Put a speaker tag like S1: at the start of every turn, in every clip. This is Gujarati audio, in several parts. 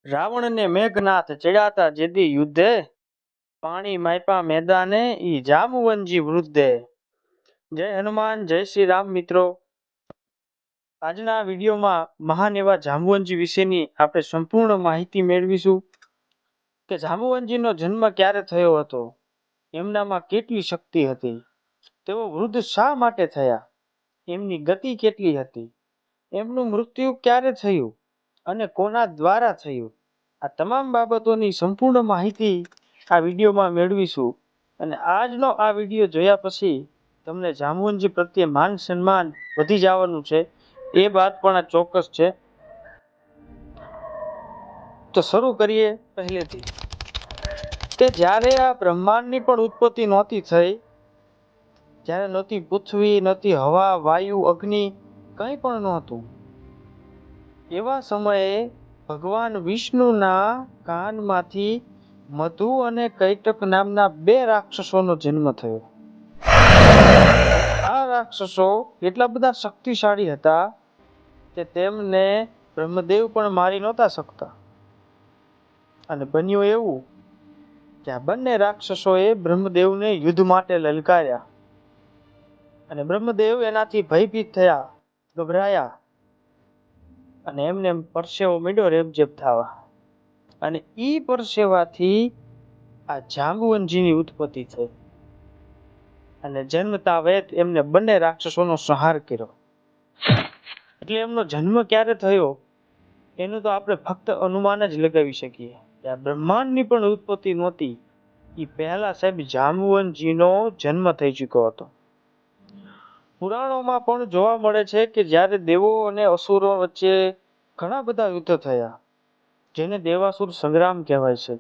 S1: રાવણ ને મેઘનાથ ચડ્યાતા જેદી યુદ્ધે, પાણી માયપા મેદાને ઈ જામવંજી વૃદ્ધે. જય હનુમાન, જય શ્રી રામ. મિત્રો, આજના વિડીયોમાં મહાન એવા જામવંજી વિશેની આપણે સંપૂર્ણ માહિતી મેળવીશું કે જામવંજીનો જન્મ ક્યારે થયો હતો, એમનામાં કેટલી શક્તિ હતી, તેઓ વૃદ્ધ શા માટે થયા, એમની ગતિ કેટલી હતી, એમનું મૃત્યુ ક્યારે થયું અને કોના દ્વારા થયું, આ તમામ બાબતોની સંપૂર્ણ માહિતી આ વિડીયોમાં મેળવીશું. અને આજનો આ વિડીયો જોયા પછી તમને જામવંજી પ્રત્યે માન સન્માન વધી જવાનું છે, એ વાત પણ ચોક્કસ છે. તો શરૂ કરીએ પહેલેથી કે જ્યારે આ બ્રહ્માંડની પણ ઉત્પત્તિ નહોતી થઈ, જ્યારે નહોતી પૃથ્વી, નહોતી હવા, વાયુ, અગ્નિ, કંઈ પણ નહોતું, એવા સમયે ભગવાન વિષ્ણુના કાનમાંથી મધુ અને કૈટક નામના બે રાક્ષસોનો જન્મ થયો. આ રાક્ષસો એટલા બધા શક્તિશાળી હતા કે તેમને બ્રહ્મદેવ પણ મારી નહોતા શકતા. અને બન્યું એવું કે આ બંને રાક્ષસોએ બ્રહ્મદેવને યુદ્ધ માટે લલકાર્યા અને બ્રહ્મદેવ એનાથી ભયભીત થયા, ગભરાયા અને એમને પરસેવો માંડ્યો રેબઝેબ થવા. અને ઈ પરસેવાથી આ જાંબુવંજીની ઉત્પત્તિ થઈ અને જન્મતા વેત એમને બંને રાક્ષસોનો સંહાર કર્યો. એટલે એમનો જન્મ ક્યારે થયો એનું તો આપણે ફક્ત અનુમાન જ લગાવી શકીએ. આ બ્રહ્માંડની પણ ઉત્પત્તિ નહોતી, એ પહેલા સાહેબ જાંબુવંજીનો જન્મ થઈ ચૂક્યો હતો. પુરાણોમાં પણ જોવા મળે છે કે જ્યારે દેવો અને અસુરો વચ્ચે ઘણા બધા યુદ્ધ થયા, જેને દેવાસુર સંગ્રામ કહેવાય છે,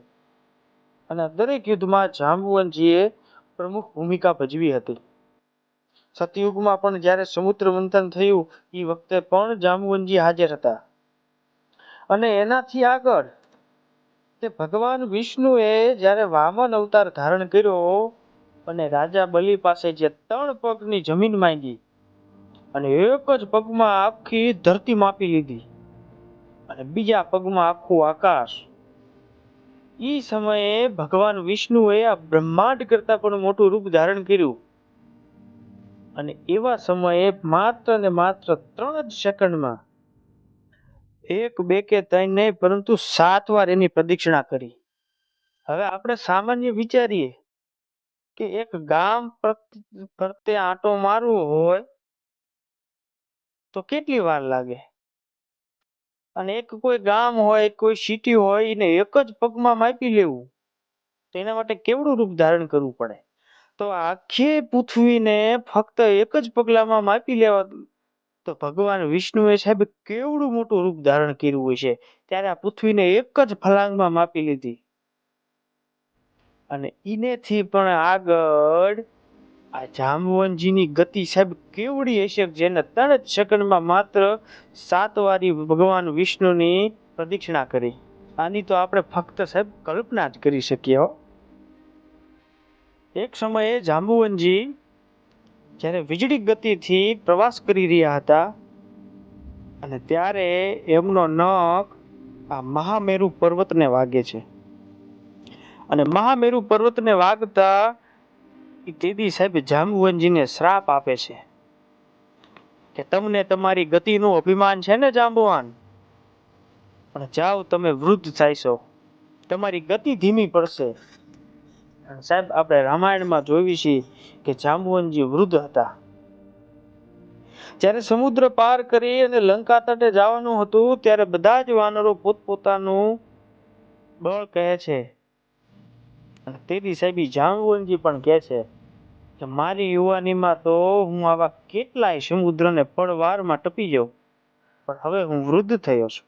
S1: અને દરેક યુદ્ધમાં જાંબુવંજીએ પ્રમુખ ભૂમિકા ભજવી હતી. સતયુગમાં પણ જ્યારે સમુદ્ર મંથન થયું એ વખતે પણ જાંબુવંજી હાજર હતા. અને એનાથી આગળ તે ભગવાન વિષ્ણુએ જ્યારે વામન અવતાર ધારણ કર્યો અને રાજા બલિ પાસે જે 3 પગની જમીન માંગી અને એક જ પગમાં આખી ધરતી માપી લીધી અને બીજા પગમાં આખું આકાશ, ઈ સમયે ભગવાન વિષ્ણુએ આ બ્રહ્માંડ કરતા પણ મોટું રૂપ ધારણ કર્યું. અને એવા સમયે માત્ર ને માત્ર 3 જ સેકન્ડમાં 1, 2 કે 3 નહીં, પરંતુ 7 વાર એની પ્રદક્ષિણા કરી. હવે આપણે સામાન્ય વિચારીએ કે એક ગામ ફરતે આંટો મારવો હોય તો કેટલી વાર લાગે, અને એક કોઈ ગામ હોય, કોઈ સિટી હોય, એને એક જ પગમાં માપી લેવું તો એના માટે કેવડું રૂપ ધારણ કરવું પડે. તો આખી પૃથ્વીને ફક્ત એક જ પગલામાં માપી લેવા તો ભગવાન વિષ્ણુએ સાહેબ કેવડું મોટું રૂપ ધારણ કર્યું હોય છે. ત્યારે આ પૃથ્વીને એક જ ફલાંગમાં માપી લીધી. અને એનેથી પણ આગળ આ જાંબુવંજીની ગતિ સાહેબ કેવડી હશે, જેને 3 જ સેકન્ડમાં માત્ર 7 વારી ભગવાન વિષ્ણુની પ્રદક્ષિણા કરી. આની તો આપણે ફક્ત સાહેબ કલ્પના જ કરી શકીએ. એક સમયે જાંબુવંજી જ્યારે વીજળી ગતિથી પ્રવાસ કરી રહ્યા હતા અને ત્યારે એમનો નખ આ મહામેરુ પર્વતને વાગે છે. અને મહામેરુ પર્વતને વાગતા તેથી સાહેબ જાંબુવંજીને શ્રાપ આપે છે કે તમને તમારી ગતિનું અભિમાન છે ને જાંબુવાન, પણ જાઓ તમે વૃદ્ધ થાયશો, તમારી ગતિ ધીમી પડશે. સાહેબ આપણે રામાયણમાં જોઈ છીએ કે જાંબુવંજી વૃદ્ધ હતા. જ્યારે સમુદ્ર પાર કરી અને લંકા તટે જવાનું હતું ત્યારે બધા જ વાનરો પોતપોતાનું બળ કહે છે. અને તેથી સાહેબ જાંબુવંજી પણ કહે છે કે મારી યુવાનીમાં તો હું આવા કેટલાય સમુદ્રને પળવારમાં ટપી જાઉં, પણ હવે હું વૃદ્ધ થયો છું.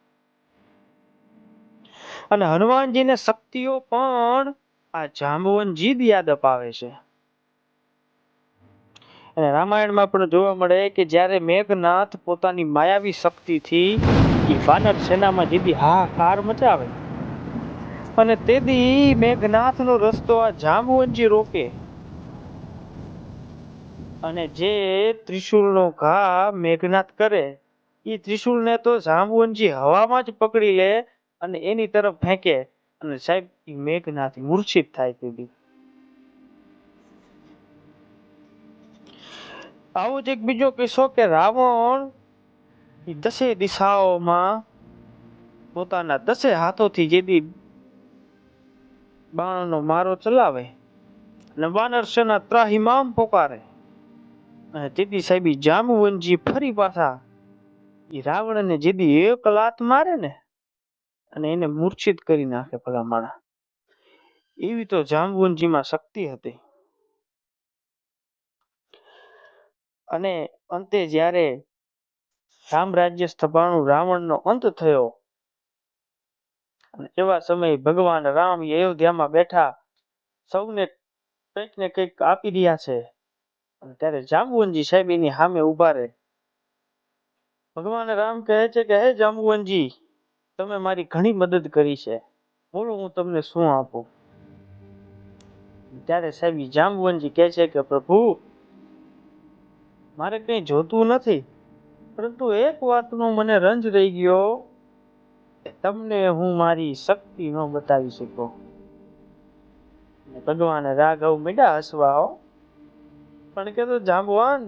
S1: અને હનુમાનજીને શક્તિઓ પણ આ જાંબુવંજી જ યાદ અપાવે છે. અને રામાયણમાં પણ જોવા મળે કે જ્યારે મેઘનાથ પોતાની માયાવી શક્તિથી વાનર સેનામાં જીદી હાહાકાર મચાવે અને તેથી મેઘનાથનો રસ્તો આ જાંબુવંજી રોકે અને જે ત્રિશુલનો ઘા મેઘનાથ કરે એ ત્રિશુલને તો જાંબુવંજી હવામાં જ પકડી લે અને એની તરફ ફેંકે અને સાહેબ ઈ મેઘનાથ મૂર્છિત થાય તેથી. આવો જ એક બીજો કિસ્સો કે રાવણ ઈ 10 દિશાઓમાં પોતાના 10 હાથોથી જેથી બાણનો મારો ચલાવે અને વાનર સેના ત્રાહિમામ પોકારે અને તેથી સાહેબ જાંબુવનજી ફરી પાછા ઈ રાવણને જેથી એક લાત મારે ને અને એને મૂર્છિત કરી નાખે ભલા માણા. એવી તો જાંબુવનજીમાં શક્તિ હતી. અને અંતે જ્યારે સામ્રાજ્ય સ્થપાણું રાવણનો અંત થયો અને એવા સમયે ભગવાન રામ અયોધ્યામાં બેઠા સૌને કંઈક ને કંઈક આપી રહ્યા છે અને ત્યારે જાંબુવનજી સાહેબ એની સામે ઉભા રહે. ભગવાન રામ કહે છે કે હે જાંબુવનજી, તમે મારી ઘણી મદદ કરી છે, બોલો હું તમને શું આપું. ત્યારે સાહેબ જાંબુવનજી કહે છે કે પ્રભુ, મારે કંઈ જોતું નથી, પરંતુ એક વાતનો મને રંજ રહી ગયો, તમને હું મારી શક્તિ ન બતાવી શકો. ભગવાન રાઘવ મીડા હસવા હો, પણ કે તો જાંબવાન,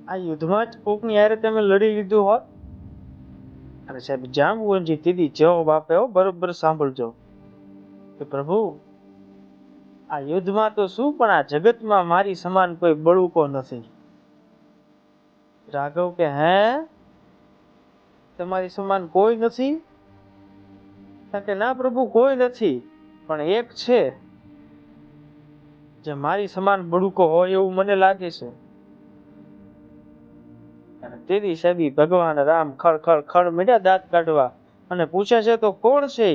S1: આ યુદ્ધમાં જ કોકની હારે તમે લડી લીધું હોત. અને સાહેબ જાંબુવનજી દીદી જવાબ આપે, બરોબર સાંભળજો કે પ્રભુ, આ યુદ્ધમાં તો શું, પણ આ જગતમાં મારી સમાન કોઈ બળુકો નથી. રાઘવ કે હે, તમારી સમાન કોઈ નથી? કે ના પ્રભુ, કોઈ નથી, પણ એક છે જે મારી સમાન બળુકો હોય એવું મને લાગે છે. તેથી સાહેબ ભગવાન રામ ખડ ખડ ખડ મીડ્યા દાંત કાઢવા અને પૂછે છે તો કોણ છે?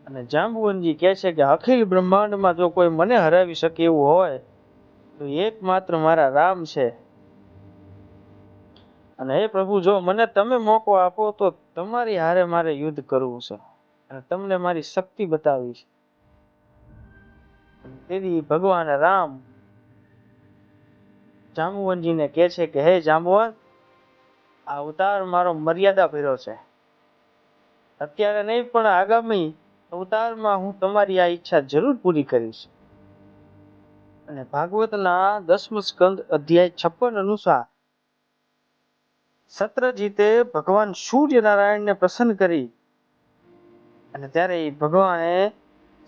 S1: અને જાંબુવનજી કહે છે કે અખિલ બ્રહ્માંડમાં જો કોઈ મને હરાવી શકે એવું હોય તો એકમાત્ર મારા રામ છે. અને હે પ્રભુ, જો મને તમે મોકો આપો તો તમારી હારે મારે યુદ્ધ કરવું છે અને તમને મારી શક્તિ બતાવી છે. તેથી ભગવાન રામ જાંબુવનજીને કહે છે કે હે જાંબુવન, આ અવતાર મારો મર્યાદા ભર્યો છે, અત્યારે નહીં પણ આગામી અવતારમાં હું તમારી આ ઈચ્છા જરૂર પૂરી કરીશ. અને ભાગવતના 10મ સ્કંદ અધ્યાય 56 અનુસાર સત્રજીતે ભગવાન સૂર્યનારાયણને પ્રસન્ન કરી અને ત્યારે ભગવાને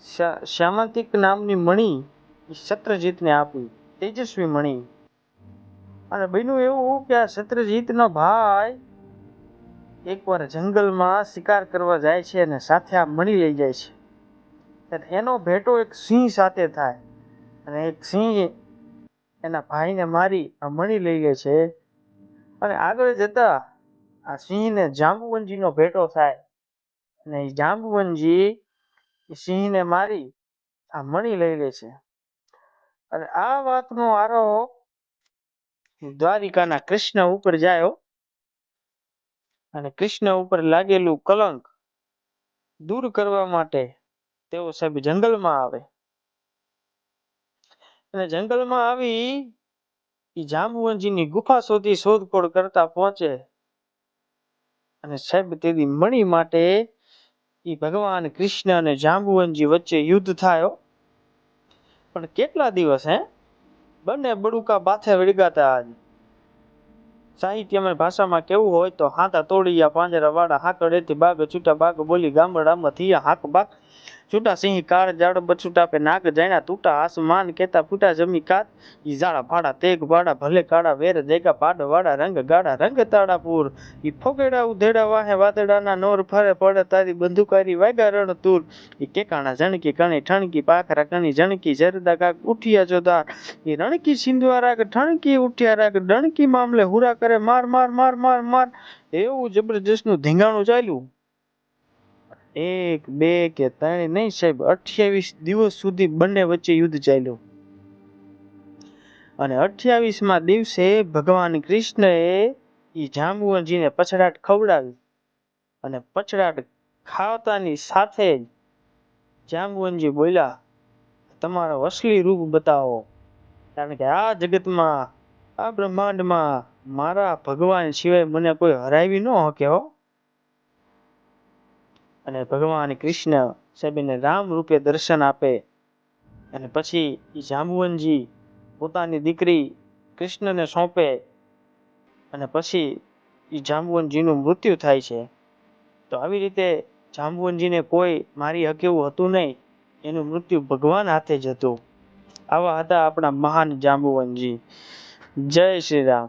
S1: શ્યામાંતિક નામની મણી સત્રજીતને આપી, તેજસ્વી મણી. અને બન્યું એવું કે આ સત્રજીતનો ભાઈ એકવાર જંગલમાં શિકાર કરવા જાય છે અને સાથે આ મણી લઈ જાય છે. એનો ભેટો એક સિંહ સાથે થાય અને એક સિંહ એના ભાઈને મારી આ મણી લઈ લે છે. અને આગળ જતા આ સિંહને જાંબુવનજીનો ભેટો થાય અને જાંબુવનજી સિંહને મારી આ મણી લઈ લે છે. અને આ વાતનો આરોહ દ્વારિકાના કૃષ્ણ ઉપર જાય અને કૃષ્ણ ઉપર લાગેલું કલંક દૂર કરવા માટે તેઓ સાહેબ જંગલમાં આવે અને જંગલમાં આવી જાંબુવનજીની ગુફા સુધી શોધખોળ કરતા પહોંચે અને સાહેબ તેની મણી માટે ભગવાન કૃષ્ણ અને જાંબુવનજી વચ્ચે યુદ્ધ થાય. પણ કેટલા દિવસ બંને બડુકા બાથે વળગાતા. સાહિત્યમય ભાષામાં કેવું હોય તો હાથા તોડિયા પાંજરા વાળા હાકડેથી બાગ છૂટા બાગ બોલી ગામડામાં થયા હાક બાગ છૂટા સિંહ કાળ જાડ બછૂટા પે નાક જાણ્યા તૂટા આસમાન કેતા ફૂટા જમી કાત ઈ જાડા ફાડા તેગ બાડા ભલે કાળા વેર દેગા પાડ વાડા રંગ ગાડા રંગ તાડાપુર ઈ ફોગેડા ઉધેડા વાહે વાદળાના નોર ફરે પડે તારી બંદુકારી વાગ્યા રણ તુર ઈ કેકાણા જણકી કણી ઠણકી પાખરા કણી જણકી જરદા કાક ઉઠિયા જોદાર ઈ રણકી સિંધવા રાગ ઠણકી ઉઠ્યા રાગ ડણકી મામલે હુરા કરે માર માર માર માર માર. એવું જબરજસ્ત નું ધીંગાણું ચાલ્યું. 1 2 કે 3 નહીં સાહેબ, 28 દિવસ સુધી બંને વચ્ચે યુદ્ધ ચાલ્યું. અને 28મા દિવસે ભગવાન કૃષ્ણએ ઈ જાંબુવનજીને પછડાટ ખવડાવી અને પછડાટ ખાવતાની સાથે જ જાંબુવનજી બોલ્યા, તમારો અસલી રૂપ બતાવો, કારણ કે આ જગતમાં આ બ્રહ્માંડમાં મારા ભગવાન સિવાય મને કોઈ હરાવી ન શકે. અને ભગવાન કૃષ્ણ સાહેબ એને રામ રૂપે દર્શન આપે અને પછી એ જાંબુવનજી પોતાની દીકરી કૃષ્ણને સોંપે અને પછી એ જાંબુવનજીનું મૃત્યુ થાય છે. તો આવી રીતે જાંબુવનજીને કોઈ મારી શકે એવું હતું નહીં. એનું મૃત્યુ ભગવાન હાથે જ હતું. આવા હતા આપણા મહાન જાંબુવનજી. જય શ્રી રામ.